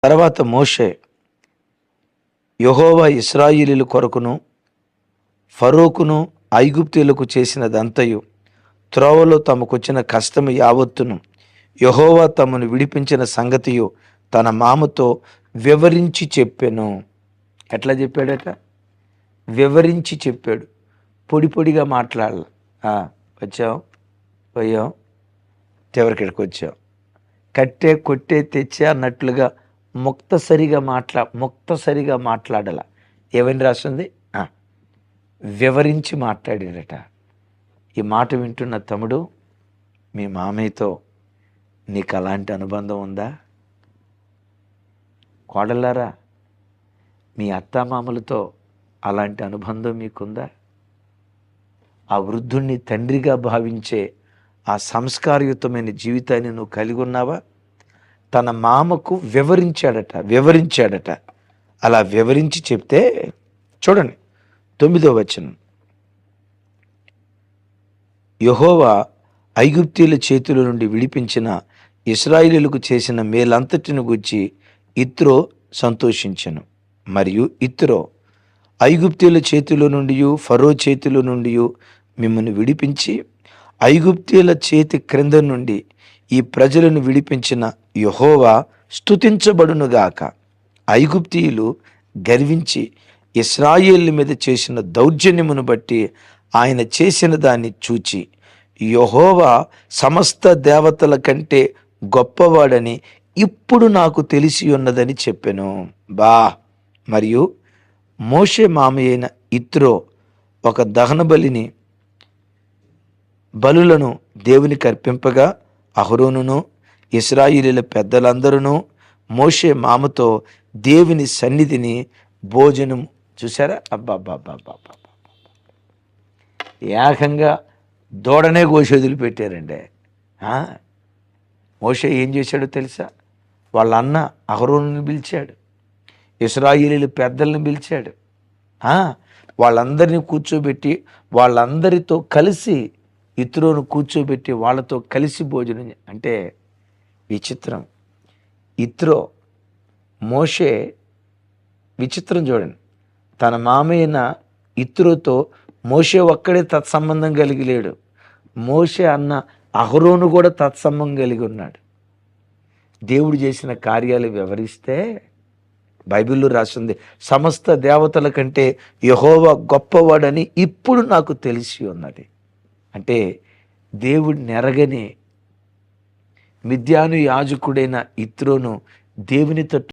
తర్వాత మోషే యెహోవా ఇశ్రాయేలీయుల కొరకును ఫరోకును ఐగుప్తీయులకు చేసినదంతయు త్రోవలో తమకొచ్చిన కష్టము యావత్తును యెహోవా తమను విడిపించిన సంగతియు తన మామతో వివరించి చెప్పెను. ఎట్లా చెప్పాడట? వివరించి చెప్పాడు. పొడి పొడిగా మాట్లాడాల. వచ్చాం, పోయాం, చివరికిడికి వచ్చాం, కట్టే కొట్టే తెచ్చా అన్నట్లుగా ముక్తసరిగా మాట్లాడాల. ఏమని రాస్తుంది? వివరించి మాట్లాడాడట. ఈ మాట వింటున్న తమ్ముడు, మీ మామయ్యతో నీకు అలాంటి అనుబంధం ఉందా? కోడలారా, మీ అత్తామామలతో అలాంటి అనుబంధం మీకుందా? ఆ వృద్ధుణ్ణి తండ్రిగా భావించే ఆ సంస్కారయుతమైన జీవితాన్ని నువ్వు కలిగి ఉన్నావా? తన మామకు వివరించాడట. అలా వివరించి చెప్తే చూడండి 9వ వచనం, యెహోవా ఐగుప్తీయుల చేతుల నుండి విడిపించిన ఇశ్రాయేలీయులకు చేసిన మేలంతటిని గూర్చి యిత్రో సంతోషించెను. మరియు యిత్రో ఐగుప్తీయుల చేతిలో నుండి ఫరో చేతిలో నుండి మిమ్మల్ని విడిపించి ఐగుప్తీయుల చేతి క్రింద నుండి ఈ ప్రజలను విడిపించిన యెహోవా స్తుతించబడునుగాక. ఐగుప్తీయులు గర్వించి ఇశ్రాయేలు మీద చేసిన దౌర్జన్యమును బట్టి ఆయన చేసిన దాన్ని చూచి యెహోవా సమస్త దేవతల కంటే గొప్పవాడని ఇప్పుడు నాకు తెలిసి ఉన్నదని చెప్పెను. మరియు మోషే మామయ్యైన యిత్రో ఒక దహన బలులను దేవునికి అర్పింపగా అహరోనును ఇశ్రాయేలీయుల పెద్దలందరూ మోషే మామతో దేవుని సన్నిధిని భోజనం చూసారా? ఏకంగా దూడనే కోసి వదిలిపెట్టారండి. మోషే ఏం చేశాడో తెలుసా? వాళ్ళ అన్న అహరోనుని పిలిచాడు, ఇశ్రాయేలీయుల పెద్దలను పిలిచాడు, వాళ్ళందరినీ కూర్చోబెట్టి వాళ్ళందరితో కలిసి యిత్రోను కూర్చోబెట్టి వాళ్ళతో కలిసి భోజనం. అంటే విచిత్రం. యిత్రో మోషే విచిత్రం చూడండి. తన మామయ్యన యిత్రోతో మోషే ఒక్కడే తత్సంబంధం కలిగి లేడు. మోషే అన్న అహరోను కూడా తత్సంబంధం కలిగి ఉన్నాడు. దేవుడు చేసిన కార్యాలు వివరిస్తే బైబిల్లో రాసింది, సమస్త దేవతల కంటే యెహోవా గొప్పవాడని ఇప్పుడు నాకు తెలిసి ఉన్నది. అంటే దేవుడిని ఎరగని మిద్యాను యాజకుడైన యిత్రోను దేవుని తట్టు